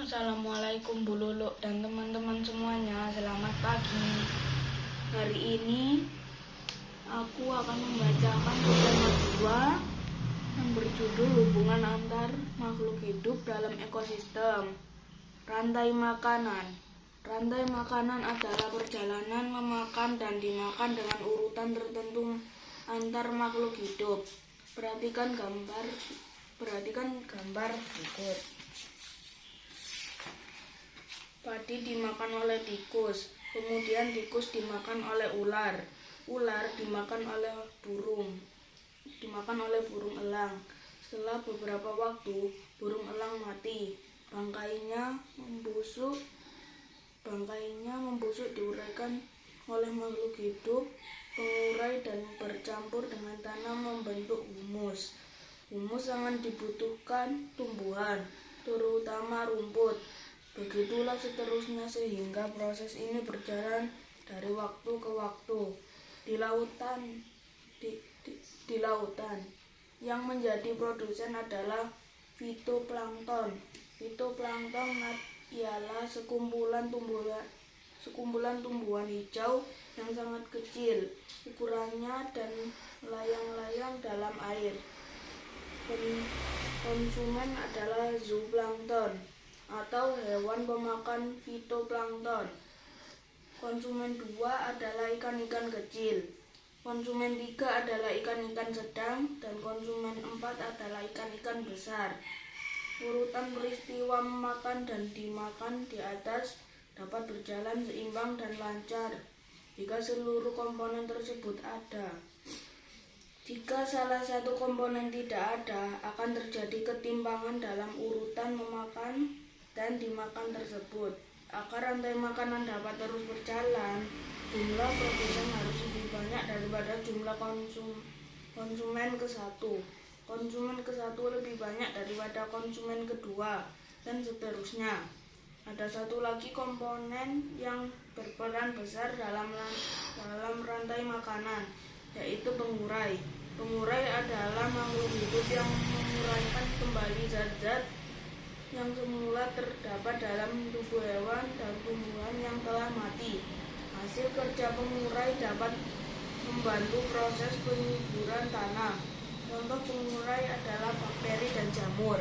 Assalamualaikum Bu Lulu dan teman-teman semuanya, selamat pagi. Hari ini aku akan membacakan tema 2 yang berjudul hubungan antar makhluk hidup dalam ekosistem. Rantai makanan. Rantai makanan adalah perjalanan memakan dan dimakan dengan urutan tertentu antar makhluk hidup. Perhatikan gambar berikut. Padi dimakan oleh tikus, kemudian tikus dimakan oleh ular, ular dimakan oleh burung elang. Setelah beberapa waktu, burung elang mati, bangkainya membusuk diuraikan oleh makhluk hidup, pengurai dan bercampur dengan tanah membentuk humus. Humus sangat dibutuhkan tumbuhan, terutama rumput. Begitulah seterusnya sehingga proses ini berjalan dari waktu ke waktu. Di lautan, yang menjadi produsen adalah fitoplankton. Fitoplankton ialah sekumpulan tumbuhan hijau yang sangat kecil ukurannya dan melayang-layang dalam air. Konsumen adalah zooplankton atau hewan pemakan fitoplankton. Konsumen 2 adalah ikan-ikan kecil. Konsumen 3 adalah ikan-ikan sedang dan konsumen 4 adalah ikan-ikan besar. Urutan peristiwa memakan dan dimakan di atas dapat berjalan seimbang dan lancar jika seluruh komponen tersebut ada. Jika salah satu komponen tidak ada, akan terjadi ketimpangan dalam urutan memakan dan dimakan tersebut. Agar rantai makanan dapat terus berjalan, jumlah produsen harus lebih banyak daripada jumlah konsumen ke-1. Konsumen ke-1 lebih banyak daripada konsumen kedua, dan seterusnya. Ada satu lagi komponen yang berperan besar dalam rantai makanan, yaitu pengurai. Pengurai adalah makhluk hidup yang menguraikan kembali zat-zat yang semula terdapat dalam tubuh hewan dan tumbuhan yang telah mati. Hasil kerja pengurai dapat membantu proses penyuburan tanah. Contoh pengurai adalah bakteri dan jamur.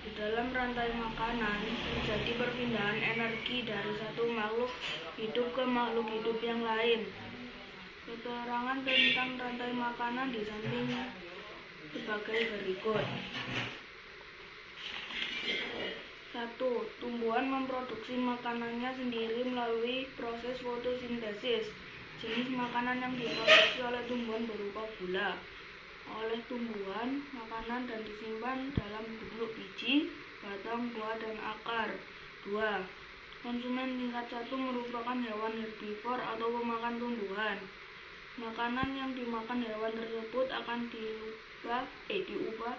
Di dalam rantai makanan terjadi perpindahan energi dari satu makhluk hidup ke makhluk hidup yang lain. Keterangan tentang rantai makanan di samping sebagai berikut. 1. Tumbuhan memproduksi makanannya sendiri melalui proses fotosintesis. Jenis makanan yang diproduksi oleh tumbuhan berupa gula oleh tumbuhan makanan dan disimpan dalam bentuk biji, batang, buah, dan akar. 2. Konsumen tingkat 1 merupakan hewan herbivor atau pemakan tumbuhan. Makanan yang dimakan hewan tersebut akan diubah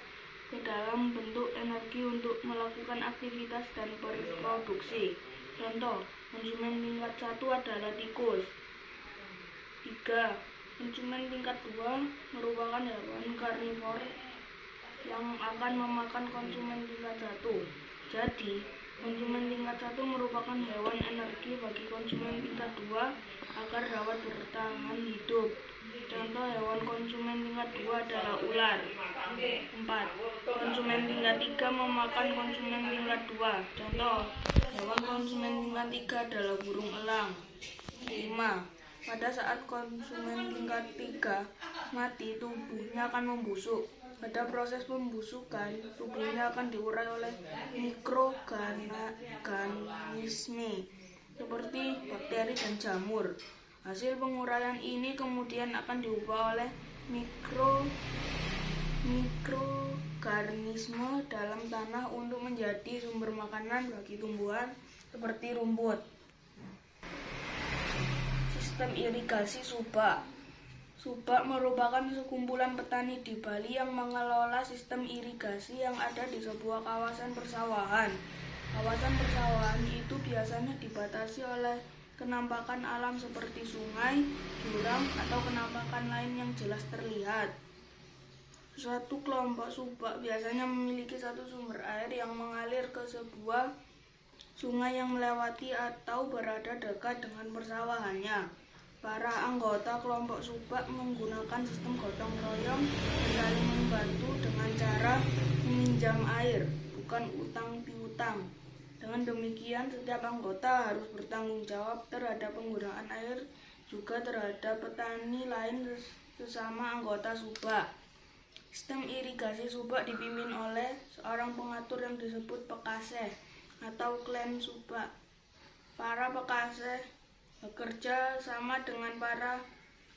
ke dalam bentuk energi untuk melakukan aktivitas dan berproduksi. Contoh, konsumen tingkat 1 adalah tikus. 3. Konsumen tingkat 2 merupakan hewan karnivor yang akan memakan konsumen tingkat 1. Jadi, konsumen tingkat 1 merupakan hewan energi bagi konsumen tingkat 2 agar dapat bertahan hidup. Contoh hewan konsumen tingkat 2 adalah ular. 4. Konsumen tingkat 3 memakan konsumen tingkat 2. Contoh hewan konsumen tingkat 3 adalah burung elang. 5. Pada saat konsumen tingkat 3 mati, tubuhnya akan membusuk. Pada proses pembusukan, tubuhnya akan diurai oleh mikroorganisme seperti bakteri dan jamur. Hasil penguraian ini kemudian akan diubah oleh mikroorganisme dalam tanah untuk menjadi sumber makanan bagi tumbuhan seperti rumput. Sistem irigasi subak. Subak merupakan sekumpulan petani di Bali yang mengelola sistem irigasi yang ada di sebuah kawasan persawahan. Kawasan persawahan itu biasanya dibatasi oleh kenampakan alam seperti sungai, jurang, atau kenampakan lain yang jelas terlihat. Suatu kelompok subak biasanya memiliki satu sumber air yang mengalir ke sebuah sungai yang melewati atau berada dekat dengan persawahannya. Para anggota kelompok subak menggunakan sistem gotong royong dan saling membantu dengan cara meminjam air, bukan utang piutang. Dengan demikian, setiap anggota harus bertanggung jawab terhadap penggunaan air, juga terhadap petani lain sesama anggota subak. Sistem irigasi subak dipimpin oleh seorang pengatur yang disebut pekaseh atau klen subak. Para pekaseh bekerja sama dengan para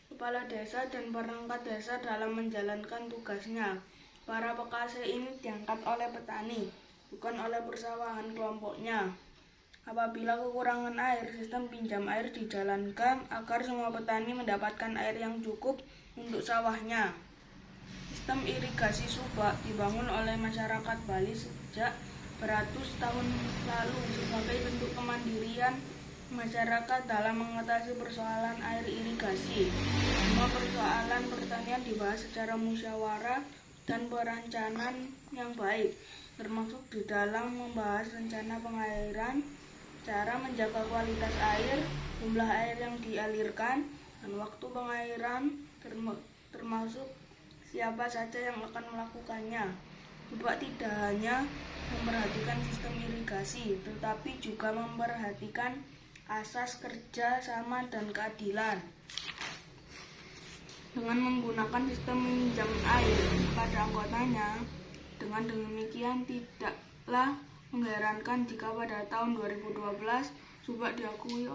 kepala desa dan perangkat desa dalam menjalankan tugasnya. Para pekaseh ini diangkat oleh petani, bukan oleh persawahan kelompoknya. Apabila kekurangan air, sistem pinjam air dijalankan agar semua petani mendapatkan air yang cukup untuk sawahnya. Sistem irigasi subak dibangun oleh masyarakat Bali sejak beratus tahun lalu sebagai bentuk kemandirian masyarakat dalam mengatasi persoalan air irigasi. Semua persoalan pertanian dibahas secara musyawarah dan perencanaan yang baik, termasuk di dalam membahas rencana pengairan, cara menjaga kualitas air, jumlah air yang dialirkan, dan waktu pengairan, termasuk siapa saja yang akan melakukannya. Subak tidak hanya memperhatikan sistem irigasi, tetapi juga memperhatikan asas kerja sama dan keadilan. Dengan menggunakan sistem meminjam air pada anggotanya, dengan demikian tidaklah mengherankan jika pada tahun 2012 subak diakui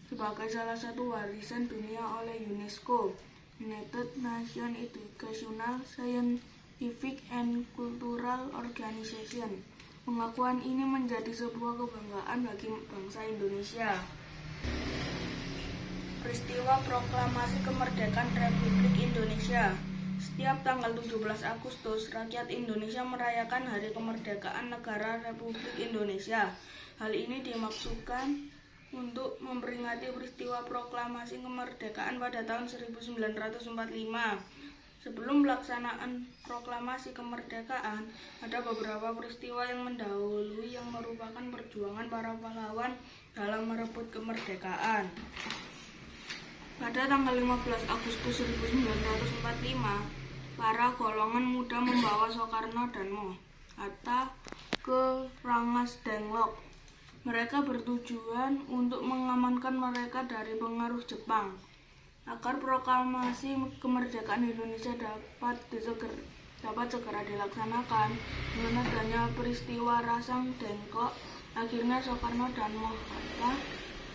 sebagai salah satu warisan dunia oleh UNESCO, United Nations Educational, Scientific and Cultural Organization. Pengakuan ini menjadi sebuah kebanggaan bagi bangsa Indonesia. Peristiwa Proklamasi Kemerdekaan Republik Indonesia. Setiap tanggal 17 Agustus, rakyat Indonesia merayakan Hari Kemerdekaan Negara Republik Indonesia. Hal ini dimaksudkan untuk memperingati peristiwa proklamasi kemerdekaan pada tahun 1945. Sebelum pelaksanaan proklamasi kemerdekaan, ada beberapa peristiwa yang mendahului yang merupakan perjuangan para pahlawan dalam merebut kemerdekaan. Pada tanggal 15 Agustus 1945, para golongan muda membawa Soekarno dan Hatta ke Rangas Dengklok. Mereka bertujuan untuk mengamankan mereka dari pengaruh Jepang. Agar proklamasi kemerdekaan Indonesia dapat segera dilaksanakan, dengan adanya peristiwa Rasang Dengklok, akhirnya Soekarno dan Hatta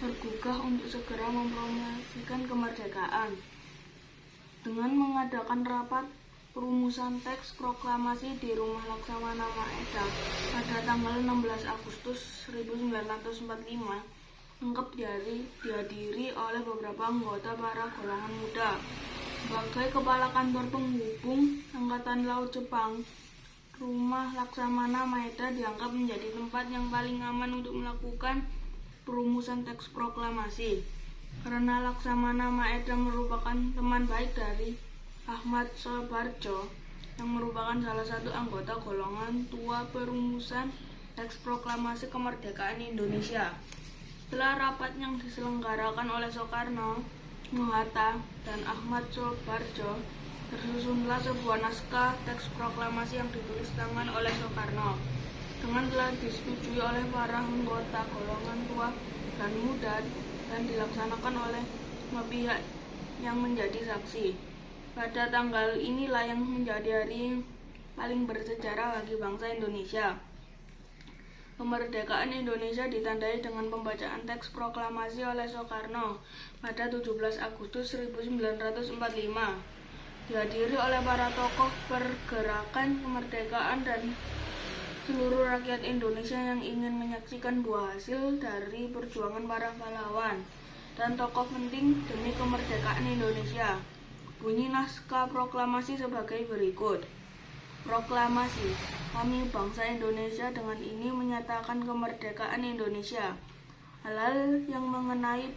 bergugah untuk segera mempromosikan kemerdekaan. Dengan mengadakan rapat perumusan teks proklamasi di Rumah Laksamana Maeda pada tanggal 16 Agustus 1945, lengkap dihadiri oleh beberapa anggota para golongan muda. Sebagai kepala kantor penghubung Angkatan Laut Jepang, Rumah Laksamana Maeda dianggap menjadi tempat yang paling aman untuk melakukan perumusan teks proklamasi, karena Laksamana Maeda merupakan teman baik dari Ahmad Soebarjo, yang merupakan salah satu anggota golongan tua perumusan teks proklamasi kemerdekaan Indonesia. Setelah rapat yang diselenggarakan oleh Soekarno, Hatta, dan Ahmad Soebarjo, tersusunlah sebuah naskah teks proklamasi yang ditulis tangan oleh Soekarno. Dengan telah disetujui oleh para anggota golongan tua dan muda dan dilaksanakan oleh semua pihak yang menjadi saksi. Pada tanggal inilah yang menjadi hari paling bersejarah bagi bangsa Indonesia. Kemerdekaan Indonesia ditandai dengan pembacaan teks proklamasi oleh Soekarno pada 17 Agustus 1945. Dihadiri oleh para tokoh pergerakan kemerdekaan dan seluruh rakyat Indonesia yang ingin menyaksikan buah hasil dari perjuangan para pahlawan dan tokoh penting demi kemerdekaan Indonesia. Bunyi naskah proklamasi sebagai berikut. Proklamasi. Kami bangsa Indonesia dengan ini menyatakan kemerdekaan Indonesia. Hal-hal yang mengenai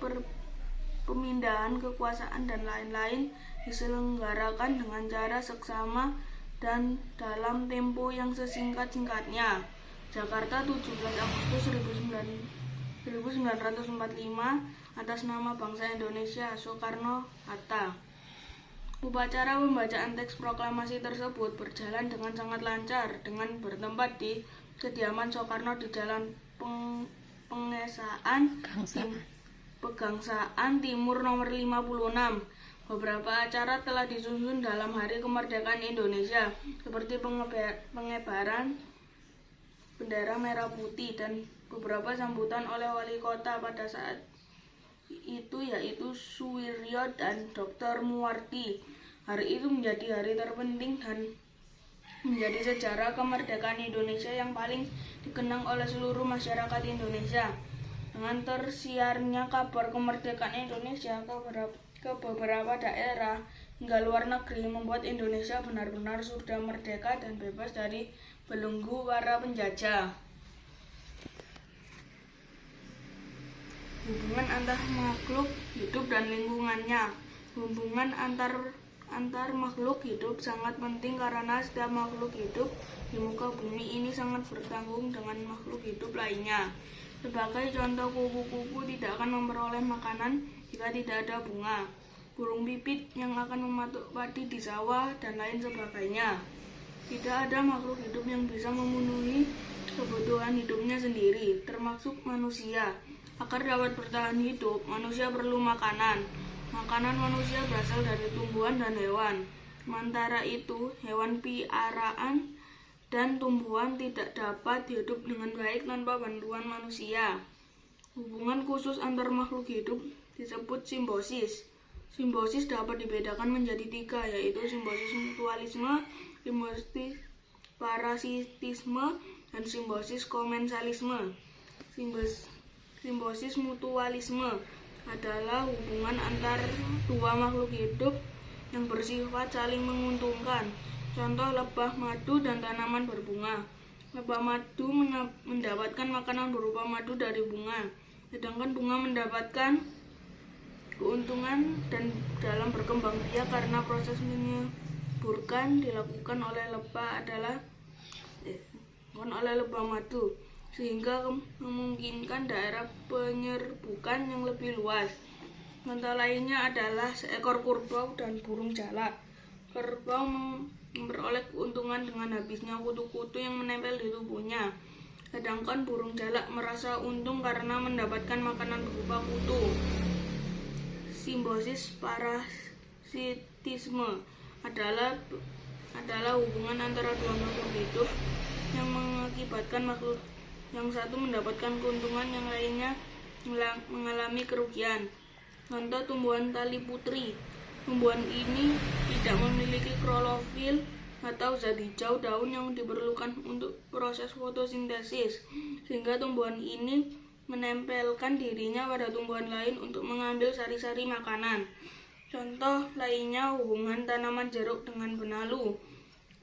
pemindahan kekuasaan dan lain-lain diselenggarakan dengan cara seksama dan dalam tempo yang sesingkat-singkatnya. Jakarta, 17 Agustus 1945, atas nama bangsa Indonesia, Soekarno-Hatta. Upacara pembacaan teks proklamasi tersebut berjalan dengan sangat lancar dengan bertempat di kediaman Soekarno di Jalan Pegangsaan Timur nomor 56. Beberapa acara telah disusun dalam Hari Kemerdekaan Indonesia, seperti pengibaran bendera merah putih dan beberapa sambutan oleh wali kota pada saat itu, yaitu Suwiryo dan Dr. Muwardi. Hari itu menjadi hari terpenting dan menjadi sejarah kemerdekaan Indonesia yang paling dikenang oleh seluruh masyarakat Indonesia. Dengan tersiarnya kabar kemerdekaan Indonesia ke beberapa daerah hingga luar negeri, membuat Indonesia benar-benar sudah merdeka dan bebas dari belenggu para penjajah. Hubungan antar makhluk hidup dan lingkungannya. Hubungan antar makhluk hidup sangat penting karena setiap makhluk hidup di muka bumi ini sangat bertanggung dengan makhluk hidup lainnya. Sebagai contoh, kupu-kupu tidak akan memperoleh makanan jika tidak ada bunga, burung pipit yang akan mematuk padi di sawah, dan lain sebagainya. Tidak ada makhluk hidup yang bisa memenuhi kebutuhan hidupnya sendiri, termasuk manusia. Agar dapat bertahan hidup, manusia perlu makanan. Makanan manusia berasal dari tumbuhan dan hewan. Sementara itu, hewan piaraan dan tumbuhan tidak dapat hidup dengan baik tanpa bantuan manusia. Hubungan khusus antar makhluk hidup disebut simbiosis. Simbiosis dapat dibedakan menjadi 3, yaitu simbiosis mutualisme, simbiosis parasitisme, dan simbiosis komensalisme. Simbiosis mutualisme adalah hubungan antar dua makhluk hidup yang bersifat saling menguntungkan. Contoh, lebah madu dan tanaman berbunga. Lebah madu mendapatkan makanan berupa madu dari bunga, sedangkan bunga mendapatkan keuntungan dan dalam berkembang biak karena proses menyuburkan dilakukan oleh lebah madu, sehingga memungkinkan daerah penyerbukan yang lebih luas. Contoh lainnya adalah seekor kerbau dan burung jalak. Kerbau memperoleh keuntungan dengan habisnya kutu-kutu yang menempel di tubuhnya, sedangkan burung jalak merasa untung karena mendapatkan makanan berupa kutu. Simbiosis parasitisme adalah hubungan antara dua makhluk hidup yang mengakibatkan makhluk yang satu mendapatkan keuntungan, yang lainnya mengalami kerugian. Contoh, tumbuhan tali putri. Tumbuhan ini tidak memiliki klorofil atau zat hijau daun yang diperlukan untuk proses fotosintesis, sehingga tumbuhan ini menempelkan dirinya pada tumbuhan lain untuk mengambil sari-sari makanan. Contoh lainnya hubungan tanaman jeruk dengan benalu,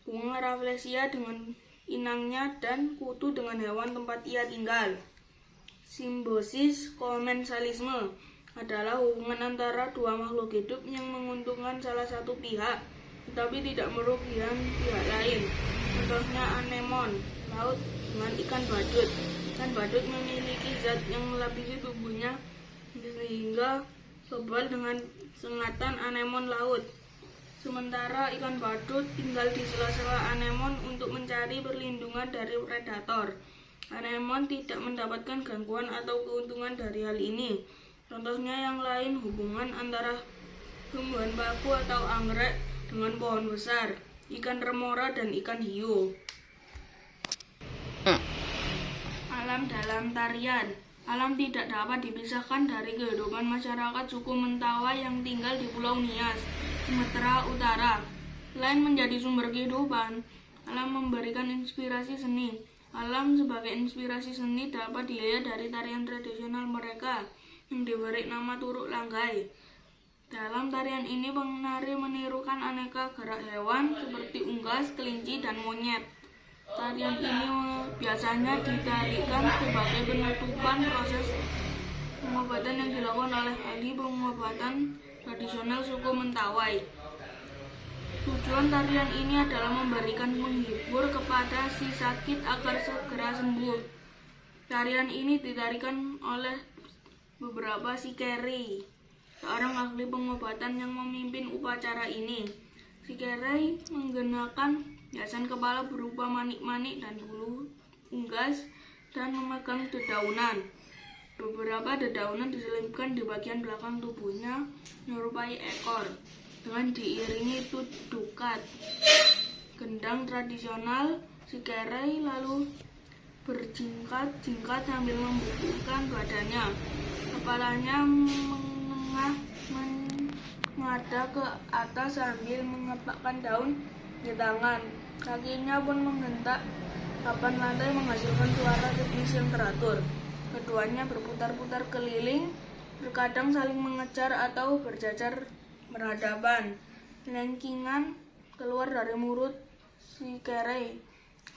bunga rafflesia dengan inangnya, dan kutu dengan hewan tempat ia tinggal. Simbiosis komensalisme adalah hubungan antara dua makhluk hidup yang menguntungkan salah satu pihak, tetapi tidak merugikan pihak lain. Contohnya anemon laut dengan ikan badut. Ikan badut memiliki zat yang melapisi tubuhnya sehingga kebal dengan sengatan anemon laut. Sementara ikan badut tinggal di sela-sela anemon untuk mencari perlindungan dari predator. Anemon tidak mendapatkan gangguan atau keuntungan dari hal ini. Contohnya yang lain, hubungan antara tumbuhan paku atau anggrek dengan pohon besar, ikan remora dan ikan hiu. Alam dalam tarian. Alam tidak dapat dipisahkan dari kehidupan masyarakat suku Mentawai yang tinggal di Pulau Nias, Sumatera Utara. Selain menjadi sumber kehidupan, alam memberikan inspirasi seni. Alam sebagai inspirasi seni dapat dilihat dari tarian tradisional mereka yang diberi nama Turuk Langgai. Dalam tarian ini, penari menirukan aneka gerak hewan seperti unggas, kelinci, dan monyet. Tarian ini biasanya ditarikan sebagai penutupan proses pengobatan yang dilakukan oleh ahli pengobatan tradisional suku Mentawai. Tujuan tarian ini adalah memberikan menghibur kepada si sakit agar segera sembuh. Tarian ini ditarikan oleh beberapa sikerei, seorang ahli pengobatan yang memimpin upacara ini. Sikerei menggunakan hiasan kepala berupa manik-manik dan bulu unggas dan memegang dedaunan. Beberapa dedaunan diselipkan di bagian belakang tubuhnya menyerupai ekor, dengan diiringi dukat. Gendang tradisional sikerei lalu berjingkat-jingkat sambil membungkukkan badannya. Kepalanya menghadap ke atas sambil mengepakkan daun di tangan. Kakinya pun menghentak papan lantai menghasilkan suara ritmis yang teratur. Keduanya berputar-putar keliling, terkadang saling mengejar atau berjajar berhadapan. Lengkingan keluar dari mulut sikerei.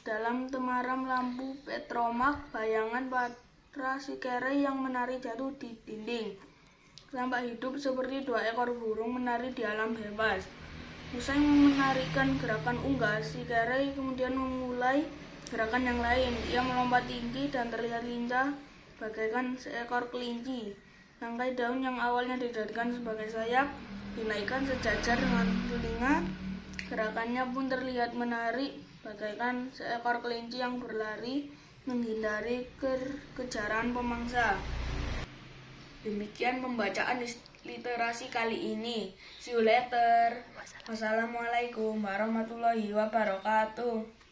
Dalam temaram lampu petromak, bayangan para sikerei yang menari jatuh di dinding. Tampak hidup seperti dua ekor burung menari di alam bebas. Usai menarikan gerakan unggas, sikerei kemudian memulai gerakan yang lain. Ia melompat tinggi dan terlihat lincah bagaikan seekor kelinci. Tangkai daun yang awalnya dijadikan sebagai sayap dinaikkan sejajar dengan telinga. Gerakannya pun terlihat menarik bagaikan seekor kelinci yang berlari menghindari kejaran pemangsa. Demikian pembacaan literasi kali ini. See you later. Wassalamualaikum warahmatullahi wabarakatuh.